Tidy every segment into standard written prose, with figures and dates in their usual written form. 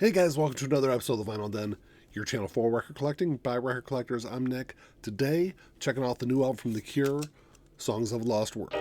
Hey guys, welcome to another episode of the Vinyl Den, your channel for record collecting by record collectors. I'm Nick. Today, checking out the new album from The Cure, Songs of a Lost World.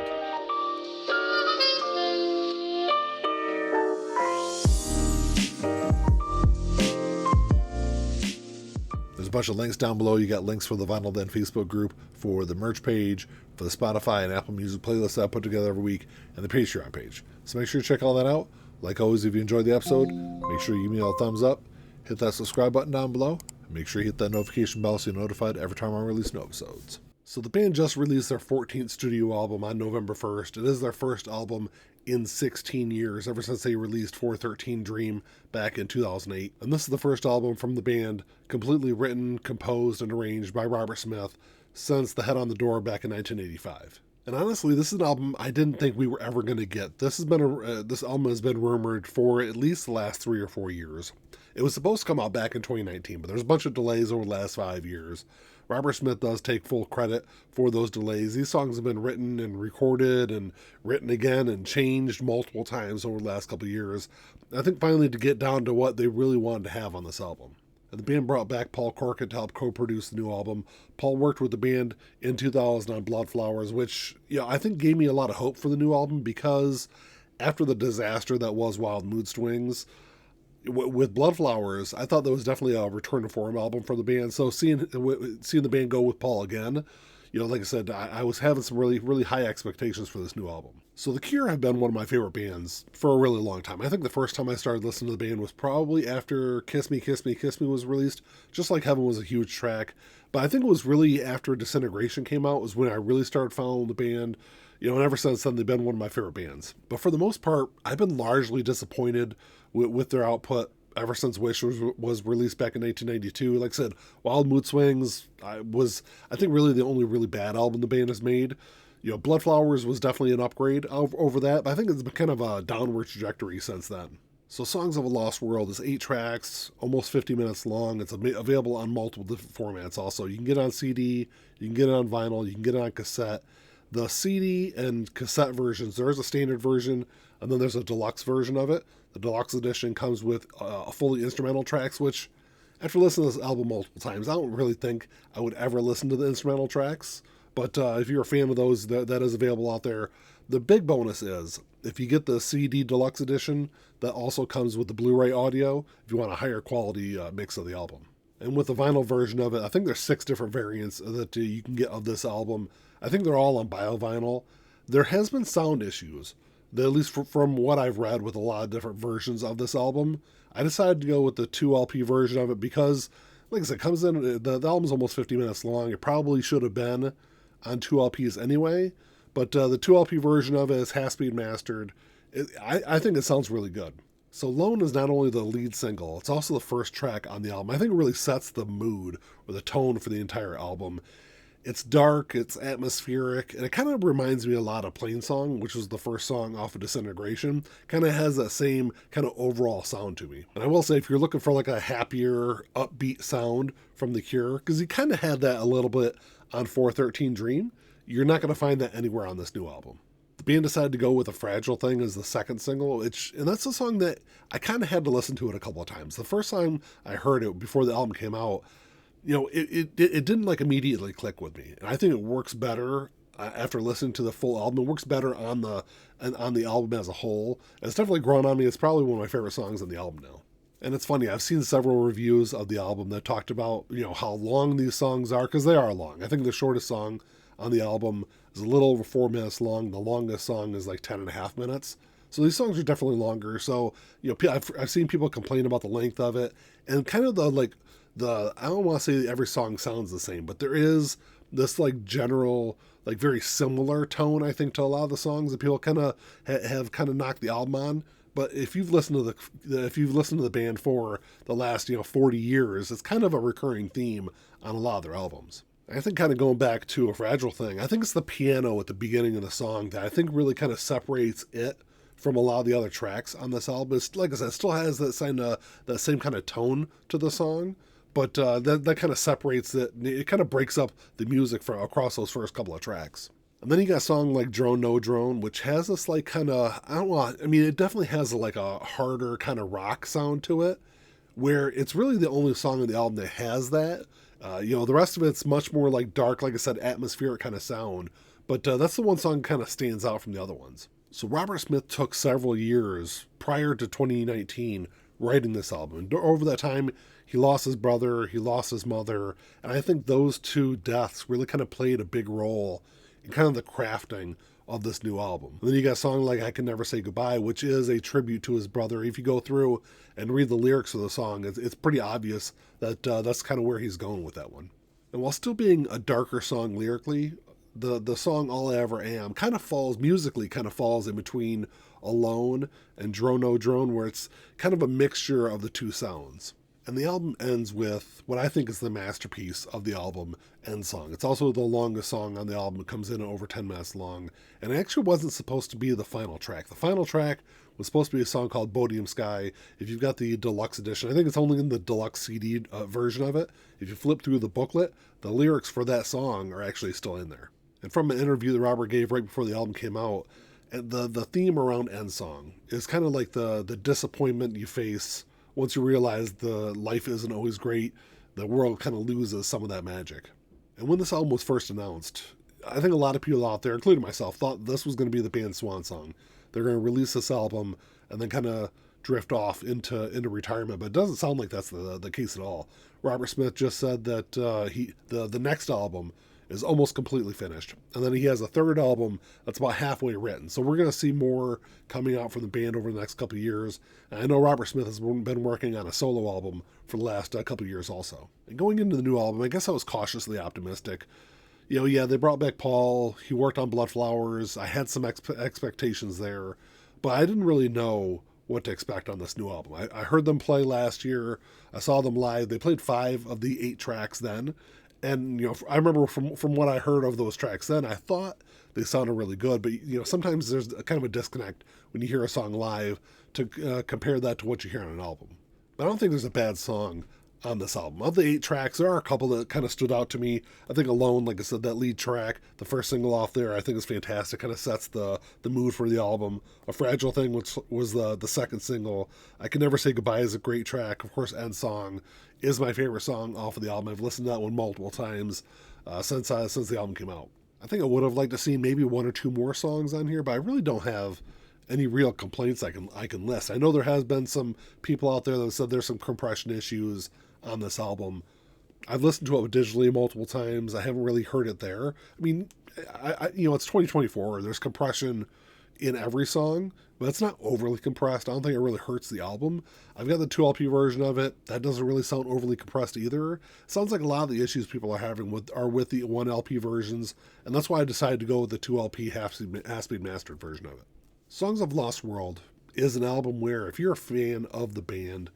There's a bunch of links down below. You got links for the Vinyl Den Facebook group, for the merch page, for the Spotify and Apple Music playlists that I put together every week, and the Patreon page. So make sure you check all that out. Like always, if you enjoyed the episode, make sure you give me a thumbs up, hit that subscribe button down below, and make sure you hit that notification bell so you're notified every time I release new episodes. So the band just released their 14th studio album on November 1st. It is their first album in 16 years, ever since they released 413 Dream back in 2008. And this is the first album from the band completely written, composed, and arranged by Robert Smith since The Head on the Door back in 1985. And honestly, this is an album I didn't think we were ever going to get. This album has been rumored for at least the last 3 or 4 years. It was supposed to come out back in 2019, but there's a bunch of delays over the last 5 years. Robert Smith does take full credit for those delays. These songs have been written and recorded and written again and changed multiple times over the last couple of years. I think finally to get down to what they really wanted to have on this album. And the band brought back Paul Corkin to help co-produce the new album. Paul worked with the band in 2000 on Blood Flowers, which I think gave me a lot of hope for the new album, because after the disaster that was Wild Mood Swings, with Blood Flowers, I thought that was definitely a return to form album for the band. So seeing the band go with Paul again, like I said, I was having some really, really high expectations for this new album. So The Cure have been one of my favorite bands for a really long time. I think the first time I started listening to the band was probably after Kiss Me, Kiss Me, Kiss Me was released. Just Like Heaven was a huge track. But I think it was really after Disintegration came out was when I really started following the band. And ever since then, they've been one of my favorite bands. But for the most part, I've been largely disappointed with their output ever since Wish was released back in 1992. Like I said, Wild Mood Swings was, I think, really the only really bad album the band has made. Blood Flowers was definitely an upgrade over that, but I think it's been kind of a downward trajectory since then. So Songs of a Lost World is 8 tracks, almost 50 minutes long. It's available on multiple different formats also. You can get it on CD, you can get it on vinyl, you can get it on cassette. The CD and cassette versions, there's a standard version, and then there's a deluxe version of it. The deluxe edition comes with a fully instrumental tracks, which, after listening to this album multiple times, I don't really think I would ever listen to the instrumental tracks. But if you're a fan of those, that is available out there. The big bonus is, if you get the CD deluxe edition, that also comes with the Blu-ray audio, if you want a higher quality mix of the album. And with the vinyl version of it, I think there's 6 different variants that you can get of this album. I think they're all on bio-vinyl. There has been sound issues, at least from what I've read with a lot of different versions of this album. I decided to go with the 2 LP version of it because, like I said, the album's almost 50 minutes long. It probably should have been on 2 LPs anyway, but the 2 LP version of it has been mastered. I think it sounds really good. So Lone is not only the lead single, it's also the first track on the album. I think it really sets the mood or the tone for the entire album. It's dark, it's atmospheric, and it kind of reminds me a lot of Plainsong, which was the first song off of Disintegration. Kind of has that same kind of overall sound to me. And I will say, if you're looking for like a happier, upbeat sound from The Cure, because he kind of had that a little bit on 413 Dream, you're not going to find that anywhere on this new album. The band decided to go with A Fragile Thing as the second single, and that's a song that I kind of had to listen to it a couple of times. The first time I heard it before the album came out, it didn't like immediately click with me. And I think it works better after listening to the full album. It works better on the album as a whole. And it's definitely grown on me. It's probably one of my favorite songs on the album now. And it's funny, I've seen several reviews of the album that talked about, how long these songs are, because they are long. I think the shortest song on the album is a little over 4 minutes long. The longest song is like 10.5 minutes. So these songs are definitely longer. So, I've seen people complain about the length of it, and kind of I don't want to say every song sounds the same, but there is this like general, like very similar tone, I think, to a lot of the songs that people kind of have kind of knocked the album on. But if you've listened to the band for the last 40 years, it's kind of a recurring theme on a lot of their albums. I think, kind of going back to A Fragile Thing, I think it's the piano at the beginning of the song that I think really kind of separates it from a lot of the other tracks on this album. It's, like I said, it still has that same kind of tone to the song, but that kind of separates it. It kind of breaks up the music across those first couple of tracks. And then you got a song like Drone No Drone, which has this like kind of, it definitely has like a harder kind of rock sound to it. where it's really the only song on the album that has that. The rest of it's much more like dark, like I said, atmospheric kind of sound. But that's the one song that kind of stands out from the other ones. So Robert Smith took several years prior to 2019 writing this album. And over that time, he lost his brother, he lost his mother, and I think those two deaths really kind of played a big role in kind of the crafting of this new album. And then you got a song like I Can Never Say Goodbye, which is a tribute to his brother. If you go through and read the lyrics of the song, it's pretty obvious that that's kind of where he's going with that one. And while still being a darker song lyrically, the song All I Ever Am kind of falls in between Alone and Drone No Drone, where it's kind of a mixture of the two sounds. And the album ends with what I think is the masterpiece of the album, End Song. It's also the longest song on the album. It comes in at over 10 minutes long. And it actually wasn't supposed to be the final track. The final track was supposed to be a song called Bodium Sky. If you've got the deluxe edition, I think it's only in the deluxe CD version of it. If you flip through the booklet, the lyrics for that song are actually still in there. And from an interview that Robert gave right before the album came out, and the theme around End Song is kind of like the disappointment you face once you realize the life isn't always great. The world kind of loses some of that magic. And when this album was first announced, I think a lot of people out there, including myself, thought this was going to be the band's swan song. They're going to release this album and then kind of drift off into retirement, but it doesn't sound like that's the case at all. Robert Smith just said that the next album is almost completely finished. And then he has a third album that's about halfway written. So we're going to see more coming out from the band over the next couple of years. And I know Robert Smith has been working on a solo album for the last couple of years also. And going into the new album, I guess I was cautiously optimistic. They brought back Paul. He worked on Blood Flowers. I had some expectations there, but I didn't really know what to expect on this new album. I heard them play last year. I saw them live. They played 5 of the 8 tracks then. And, I remember from what I heard of those tracks then, I thought they sounded really good. But, sometimes there's kind of a disconnect when you hear a song live to compare that to what you hear on an album. But I don't think there's a bad song on this album. Of the 8 tracks, there are a couple that kind of stood out to me. I think Alone, like I said, that lead track, the first single off there, I think is fantastic. Kind of sets the mood for the album. A Fragile Thing, which was the second single. I Can Never Say Goodbye is a great track. Of course, End Song is my favorite song off of the album. I've listened to that one multiple times since the album came out. I think I would have liked to see maybe 1 or 2 more songs on here, but I really don't have any real complaints I can list. I know there has been some people out there that said there's some compression issues on this album. I've listened to it digitally multiple times. I haven't really heard it there. I mean, it's 2024. There's compression in every song, but it's not overly compressed. I don't think it really hurts the album. I've got the 2 LP version of it. That doesn't really sound overly compressed either. It sounds like a lot of the issues people are having are with the 1 LP versions, and that's why I decided to go with the 2 LP half-speed mastered version of it. Songs of Lost World is an album where if you're a fan of the band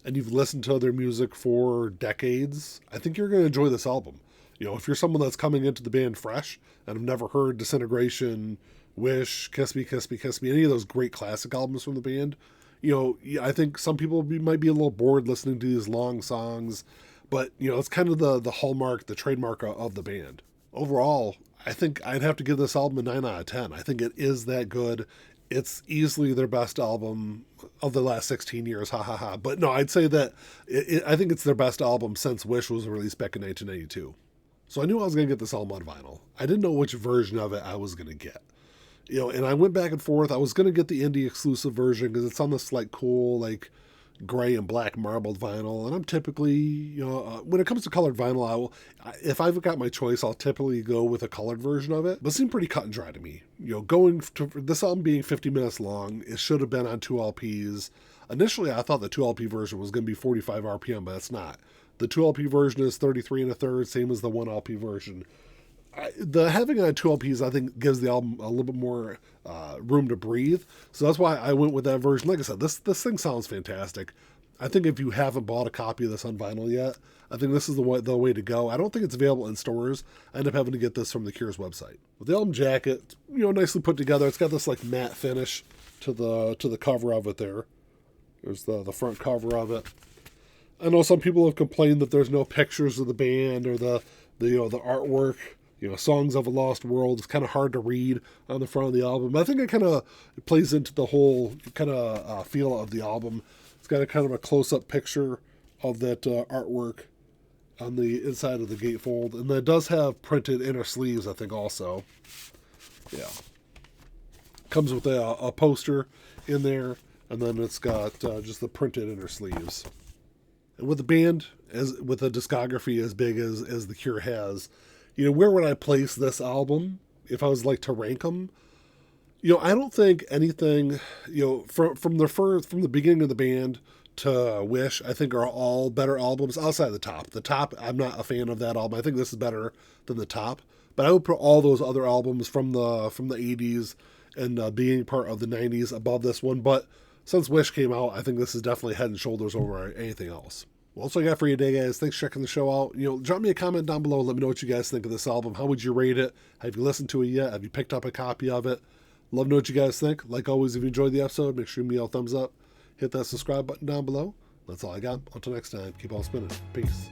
and you've listened to their music for decades, I think you're going to enjoy this album. If you're someone that's coming into the band fresh and have never heard Disintegration, Wish, Kiss Me, Kiss Me, Kiss Me, any of those great classic albums from the band, I think some people might be a little bored listening to these long songs, but, it's kind of the hallmark, the trademark of the band. Overall, I think I'd have to give this album a 9 out of 10. I think it is that good. It's easily their best album of the last 16 years, ha ha ha. But no, I'd say that I think it's their best album since Wish was released back in 1992. So I knew I was going to get this album on vinyl. I didn't know which version of it I was going to get. And I went back and forth. I was going to get the indie exclusive version because it's on this cool, gray and black marbled vinyl. And I'm typically, when it comes to colored vinyl, if I've got my choice, I'll typically go with a colored version of it. But it seemed pretty cut and dry to me. Going to this album being 50 minutes long, it should have been on 2 LPs. Initially, I thought the 2 LP version was going to be 45 RPM, but it's not. The 2 LP version is 33 1/3, same as the 1 LP version. Having it on 2 LPs, I think, gives the album a little bit more room to breathe. So that's why I went with that version. Like I said, this thing sounds fantastic. I think if you haven't bought a copy of this on vinyl yet, I think this is the way to go. I don't think it's available in stores. I end up having to get this from the Cure's website. With the album jacket, nicely put together. It's got this matte finish to the cover of it there. There's the front cover of it. I know some people have complained that there's no pictures of the band or the artwork. Songs of a Lost World is kind of hard to read on the front of the album. But I think it kind of plays into the whole kind of feel of the album. It's got a kind of a close-up picture of that artwork on the inside of the gatefold. And then it does have printed inner sleeves, I think, also. Yeah. Comes with a poster in there, and then it's got just the printed inner sleeves. And with the band, with a discography as big as The Cure has, where would I place this album if I was like to rank them? I don't think anything, from the beginning of the band to Wish, I think are all better albums outside the Top. The Top, I'm not a fan of that album. I think this is better than the Top. But I would put all those other albums from the 80s and being part of the 90s above this one. But since Wish came out, I think this is definitely head and shoulders over anything else. Well, that's all I got for you today, guys. Thanks for checking the show out. Drop me a comment down below. Let me know what you guys think of this album. How would you rate it? Have you listened to it yet? Have you picked up a copy of it? Love to know what you guys think. Like always, if you enjoyed the episode, make sure you give me a thumbs up. Hit that subscribe button down below. That's all I got. Until next time, keep on spinning. Peace.